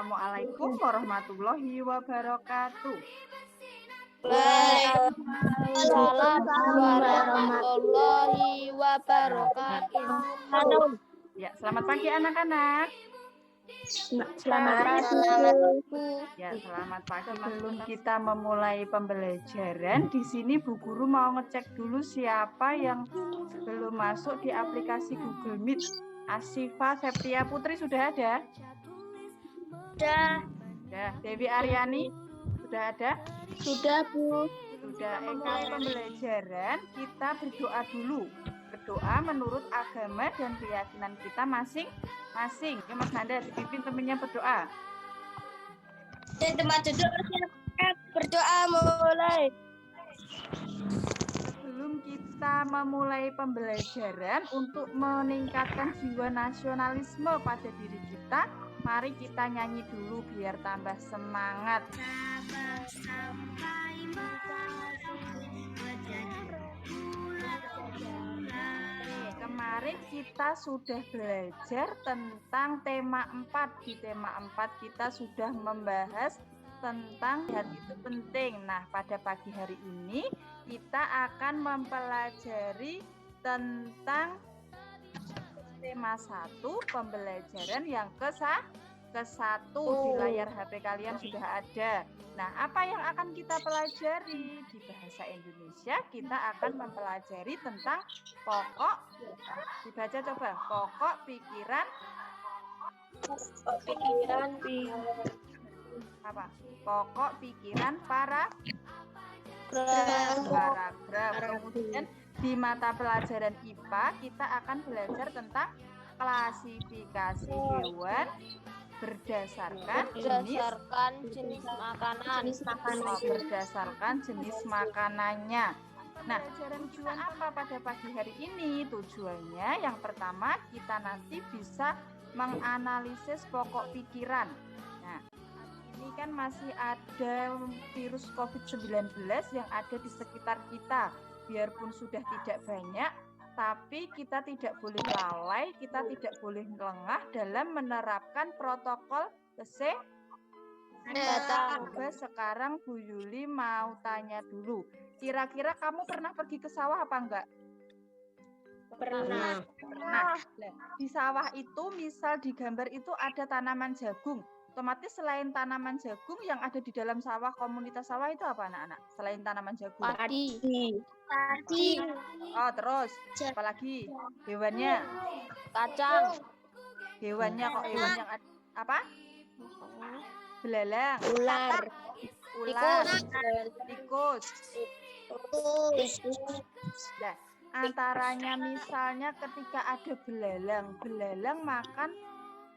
Assalamualaikum warahmatullahi wabarakatuh. Waalaikumsalam warahmatullahi wabarakatuh. Ya, selamat pagi anak-anak. Selamat pagi. Ya, selamat pagi. Sebelum kita memulai pembelajaran, di sini Bu Guru mau ngecek dulu siapa yang belum masuk di aplikasi Google Meet. Asifa Septia Putri sudah ada? Sudah. Dewi Aryani sudah ada? Sudah, Bu. Sudah. Mulai pembelajaran, kita berdoa dulu. Berdoa menurut agama dan keyakinan kita masing-masing. Ya, Mas Nanda, dipimpin temannya berdoa. Dan tempat duduk berdoa mulai. Sebelum kita memulai pembelajaran untuk meningkatkan jiwa nasionalisme pada diri kita, mari kita nyanyi dulu biar tambah semangat. Kemarin kita sudah belajar tentang tema 4. Di tema 4 kita sudah membahas tentang hal itu penting. Nah, pada pagi hari ini kita akan mempelajari tentang tema 1, pembelajaran yang ke-1. Di layar HP kalian sudah ada. Nah, apa yang akan kita pelajari? Di bahasa Indonesia kita akan mempelajari tentang pokok, dibaca coba, pokok pikiran apa? Pokok pikiran paragraf. Kemudian di mata pelajaran IPA kita akan belajar tentang klasifikasi hewan berdasarkan jenis makanan. Berdasarkan jenis makanannya. Nah, tujuan apa pada pagi hari ini? Tujuannya yang pertama kita nanti bisa menganalisis pokok pikiran. Nah, ini kan masih ada virus COVID-19 yang ada di sekitar kita. Biarpun sudah tidak banyak, tapi kita tidak boleh lalai, kita tidak boleh lengah dalam menerapkan protokol kesehatan. Sekarang Bu Yuli mau tanya dulu, kira-kira kamu pernah pergi ke sawah apa enggak? Pernah. Di sawah itu misal di gambar itu ada tanaman jagung. Otomatis selain tanaman jagung yang ada di dalam sawah, komunitas sawah itu apa anak-anak? Selain tanaman jagung. Padi. Oh, terus apalagi? Hewannya? Kacang. Hewannya kok hewan yang apa? Belalang. Ular. Tikus. Nah, antaranya misalnya ketika ada belalang makan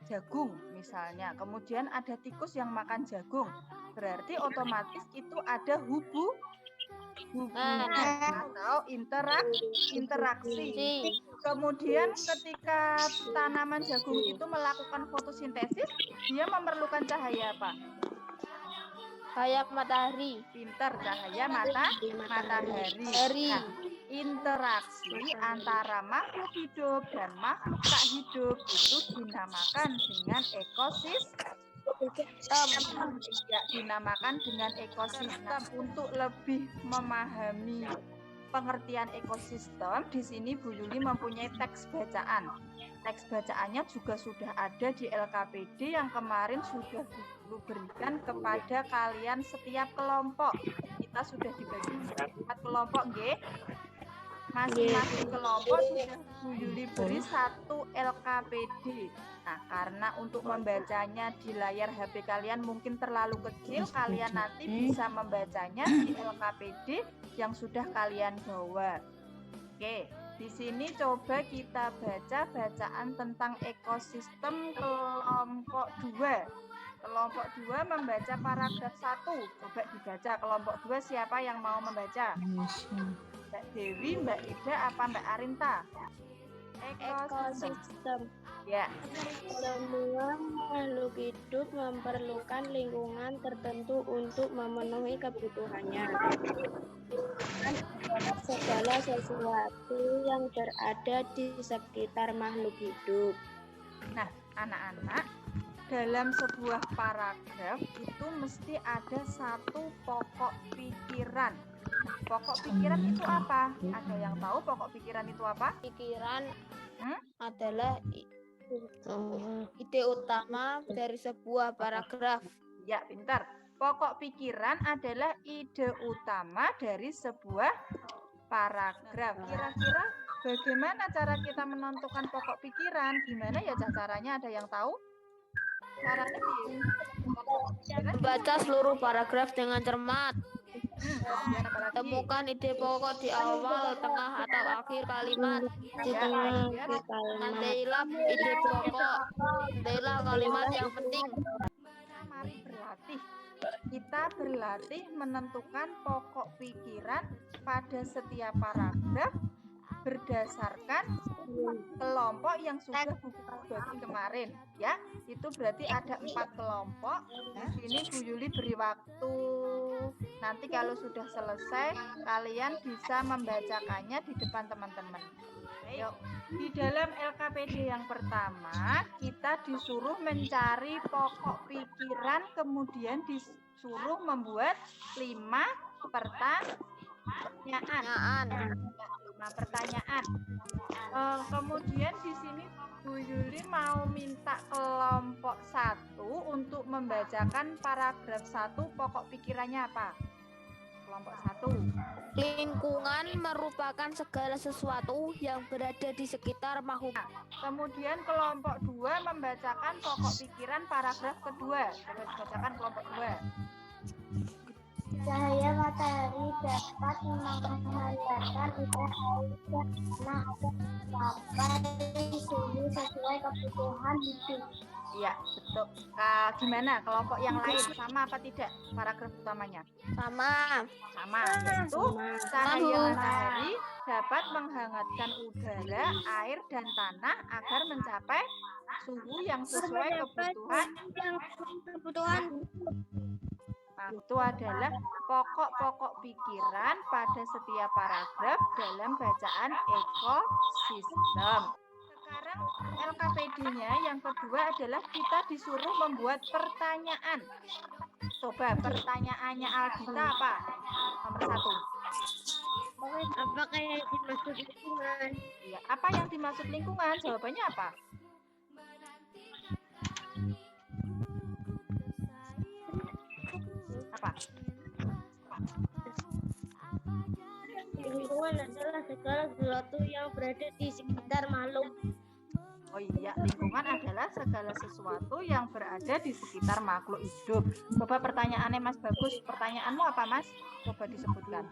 jagung misalnya, kemudian ada tikus yang makan jagung, berarti otomatis itu ada hubungan atau interaksi. Kemudian ketika tanaman jagung itu melakukan fotosintesis, dia memerlukan cahaya apa? Cahaya matahari. Pintar, cahaya matahari. Nah, interaksi antara makhluk hidup dan makhluk tak hidup itu dinamakan dengan ekosistem. Untuk lebih memahami pengertian ekosistem, di sini Bu Yuli mempunyai teks bacaan. Teks bacaannya juga sudah ada di LKPD yang kemarin sudah berikan kepada kalian setiap kelompok. Kita sudah dibagi 4 kelompok, nggih. Masing-masing kelompok sudah Bu Yuli beri 1 LKPD. Nah, karena untuk membacanya di layar HP kalian mungkin terlalu kecil, kalian nanti bisa membacanya di LKPD yang sudah kalian bawa. Oke, di sini coba kita baca bacaan tentang ekosistem kelompok 2. Kelompok 2 membaca paragraf 1. Coba dibaca kelompok 2, siapa yang mau membaca? Mbak Dewi, Mbak Ida, apa Mbak Arinta? Ekosistem. Ya. Semua makhluk hidup memerlukan lingkungan tertentu untuk memenuhi kebutuhannya. Segala sesuatu yang berada di sekitar makhluk hidup. Nah, anak-anak, dalam sebuah paragraf itu mesti ada satu pokok pikiran. Pokok pikiran itu apa? Ada yang tahu pokok pikiran itu apa? Pikiran adalah ide utama dari sebuah paragraf. Ya, pintar. Pokok pikiran adalah ide utama dari sebuah paragraf. Kira-kira bagaimana cara kita menentukan pokok pikiran? Gimana ya caranya? Ada yang tahu? Caranya Membaca seluruh paragraf dengan cermat. kemudian apa lagi? Temukan ide pokok di awal, tengah, atau akhir kalimat. Ya, kemudian Mantailah ide pokok. Mantailah kalimat yang penting. mari berlatih. Kita berlatih menentukan pokok pikiran pada setiap paragraf berdasarkan kelompok yang sudah kita bagi kemarin, ya. Itu berarti ada 4 kelompok. Di sini Bu Yuli beri waktu. Nanti kalau sudah selesai, kalian bisa membacakannya di depan teman-teman. Yuk. Di dalam LKPD yang pertama, kita disuruh mencari pokok pikiran, kemudian disuruh membuat 5 pertanyaan. 5 pertanyaan. Kemudian di sini Bu Yuli mau minta kelompok 1 untuk membacakan paragraf 1, pokok pikirannya apa? Kelompok 1. Lingkungan merupakan segala sesuatu yang berada di sekitar makhluk. Kemudian kelompok 2 membacakan pokok pikiran paragraf kedua. Coba dibacakan kelompok 2. Cahaya matahari dapat menghantarkan udara sampai suhu sesuai kebutuhan hidup. Iya, betul. Gimana kelompok yang lain? Sama apa tidak paragraf utamanya? Sama. Yaitu cahaya matahari dapat menghangatkan udara, air, dan tanah agar mencapai suhu yang sesuai kebutuhan. Nah, itu adalah pokok-pokok pikiran pada setiap paragraf dalam bacaan ekosistem. Sekarang LKPD-nya yang kedua adalah kita disuruh membuat pertanyaan. Coba pertanyaannya Algita apa? Nomor 1. Apakah yang dimaksud lingkungan? Ya, apa yang dimaksud lingkungan? Jawabannya apa? Apa? Lingkungan adalah segala sesuatu yang berada di sekitar makhluk. Oh iya, lingkungan adalah segala sesuatu yang berada di sekitar makhluk hidup. Coba pertanyaannya Mas Bagus. Pertanyaanmu apa, Mas? Coba disebutkan.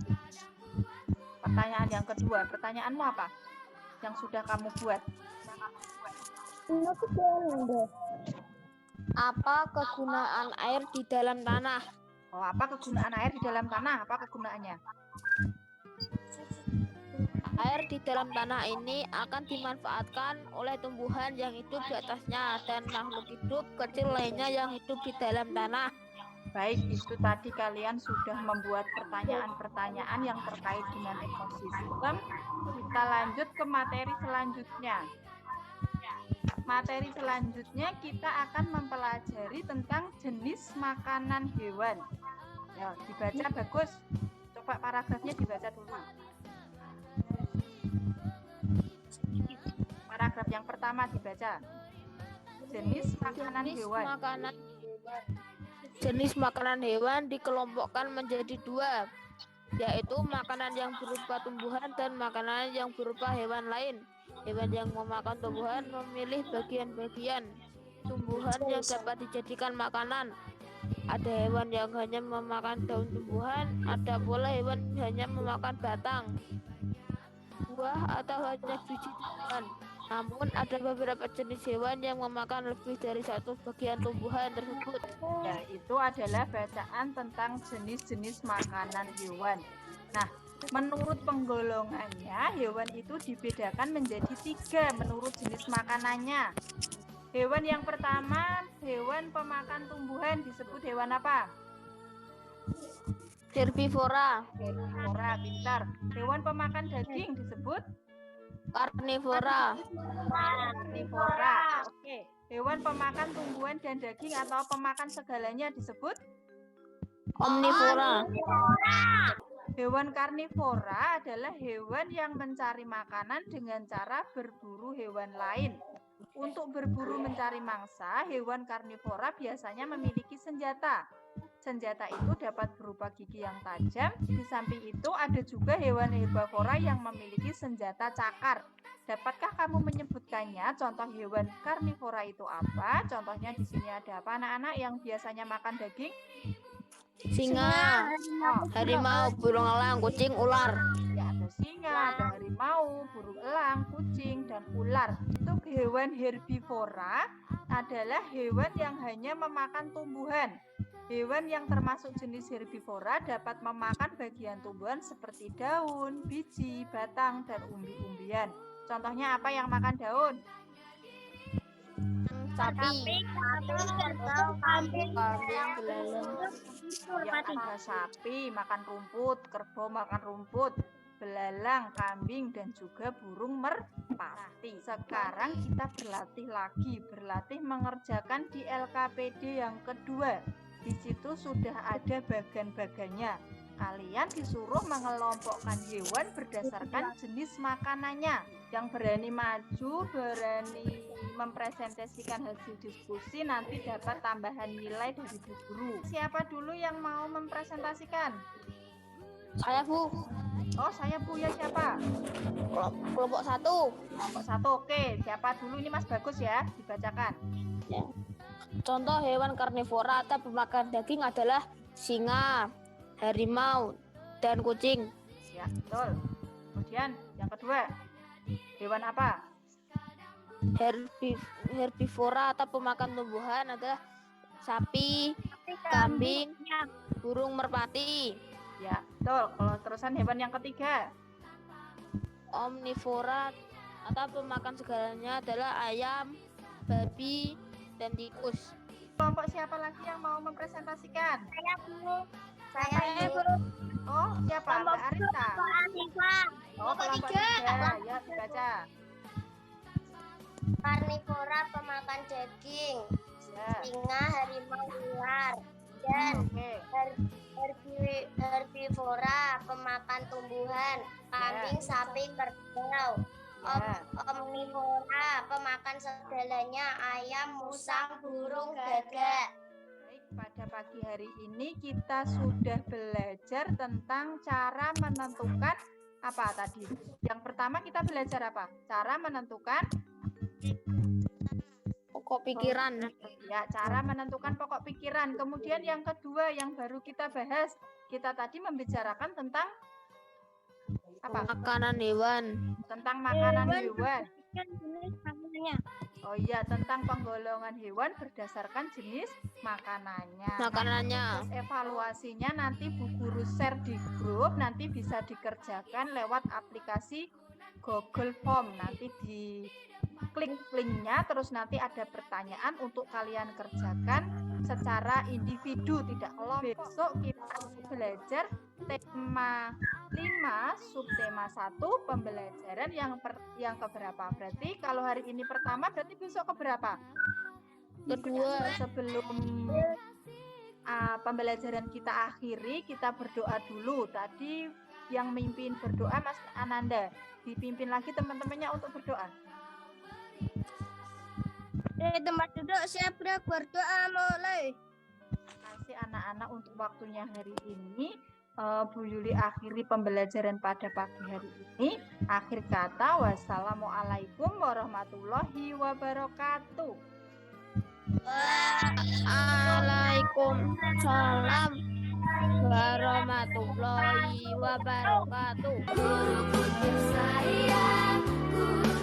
Pertanyaan yang kedua, pertanyaanmu apa? Yang sudah kamu buat. Apa kegunaan air di dalam tanah? Oh, apa kegunaan air di dalam tanah? Apa kegunaannya? Air di dalam tanah ini akan dimanfaatkan oleh tumbuhan yang hidup di atasnya dan makhluk hidup kecil lainnya yang hidup di dalam tanah. Baik, itu tadi kalian sudah membuat pertanyaan-pertanyaan yang terkait dengan ekosistem. Kita lanjut ke materi selanjutnya. Materi selanjutnya kita akan mempelajari tentang jenis makanan hewan. Ya, dibaca Bagus. Coba paragrafnya dibaca dulu. Paragraf yang pertama dibaca. Jenis makanan hewan. Jenis makanan hewan dikelompokkan menjadi 2, yaitu makanan yang berupa tumbuhan dan makanan yang berupa hewan lain. Hewan yang memakan tumbuhan memilih bagian-bagian tumbuhan yang dapat dijadikan makanan. Ada hewan yang hanya memakan daun tumbuhan, ada pula hewan yang hanya memakan batang, buah, atau hanya biji tumbuhan. Namun ada beberapa jenis hewan yang memakan lebih dari satu bagian tumbuhan tersebut. Ya, itu adalah bacaan tentang jenis-jenis makanan hewan. Nah, menurut penggolongannya, hewan itu dibedakan menjadi 3 menurut jenis makanannya. Hewan yang pertama, hewan pemakan tumbuhan, disebut hewan apa? Herbivora. Herbivora, pintar. Hewan pemakan daging disebut? Karnivora. Karnivora. Oke. Hewan pemakan tumbuhan dan daging atau pemakan segalanya disebut Omnivora. hewan karnivora adalah hewan yang mencari makanan dengan cara berburu hewan lain. Untuk berburu mencari mangsa, hewan karnivora biasanya memiliki senjata. Senjata itu dapat berupa gigi yang tajam. Di samping itu ada juga hewan herbivora yang memiliki senjata cakar. Dapatkah kamu menyebutkannya? Contoh hewan karnivora itu apa? Contohnya di sini ada apa anak-anak yang biasanya makan daging? Singa, Oh, harimau, burung elang, kucing, ular. ya ada singa, ada harimau, burung elang, kucing, dan ular. Untuk hewan herbivora adalah hewan yang hanya memakan tumbuhan. Hewan yang termasuk jenis herbivora dapat memakan bagian tumbuhan seperti daun, biji, batang, dan umbi-umbian. Contohnya apa yang makan daun? Sapi, kambing, belalang. Ya, ada sapi makan rumput, kerbau makan rumput, belalang, kambing, dan juga burung merpati. Sekarang kita berlatih mengerjakan di LKPD yang kedua. Di situ sudah ada bagan-bagannya. Kalian disuruh mengelompokkan hewan berdasarkan jenis makanannya. Yang berani maju, berani mempresentasikan hasil diskusi nanti dapat tambahan nilai dari Bu Guru. Siapa dulu yang mau mempresentasikan? Saya Bu, Oh, saya punya siapa? kelompok 1. Kelompok 1, oke. Siapa dulu ini Mas Bagus ya? Dibacakan. Contoh hewan karnivora atau pemakan daging adalah singa, harimau, dan kucing. Ya, betul. Kemudian yang kedua, hewan apa? Herbivora atau pemakan tumbuhan adalah sapi, kambing, burung merpati. Ya, betul. Kalau terusan hewan yang ketiga, Omnivora atau pemakan segalanya adalah ayam, babi, dan tikus. kelompok siapa lagi yang mau mempresentasikan? Saya Bu. Oh, siapa? Mbak Arita. Oh, kelompok 3. Ya, dibaca. Karnivora pemakan daging, Ya. singa, harimau, ular, dan Oke. herbivora pemakan tumbuhan, kambing, sapi, kerbau. Ya. Omnivora pemakan segalanya, ayam, musang, burung, gagak. Baik, pada pagi hari ini kita sudah belajar tentang cara menentukan apa tadi? Yang pertama kita belajar apa? Cara menentukan Pokok pikiran. ya, cara menentukan pokok pikiran. Kemudian yang kedua yang baru kita bahas, kita tadi membicarakan tentang apa? Makanan hewan. Tentang makanan hewan. Oh iya, tentang penggolongan hewan berdasarkan jenis makanannya. Makanannya. Terus evaluasinya nanti Bu Guru share di grup, nanti bisa dikerjakan lewat aplikasi Google Form. Nanti di klik linknya, terus nanti ada pertanyaan untuk kalian kerjakan secara individu, tidak kelompok. Besok kita belajar tema 5, subtema 1, pembelajaran yang keberapa? Berarti kalau hari ini pertama, berarti besok keberapa? Kedua. Sebelum pembelajaran kita akhiri, kita berdoa dulu. Tadi yang mimpin berdoa Mas Ananda, dipimpin lagi teman-temannya untuk berdoa. Tempat duduk siap berdoa mulai. Kasih anak-anak untuk waktunya hari ini. Bu Yuli akhiri pembelajaran pada pagi hari ini. Akhir kata, wassalamualaikum warahmatullahi wabarakatuh. Waalaikumsalam warahmatullahi wabarakatuh. Guru sayang, guru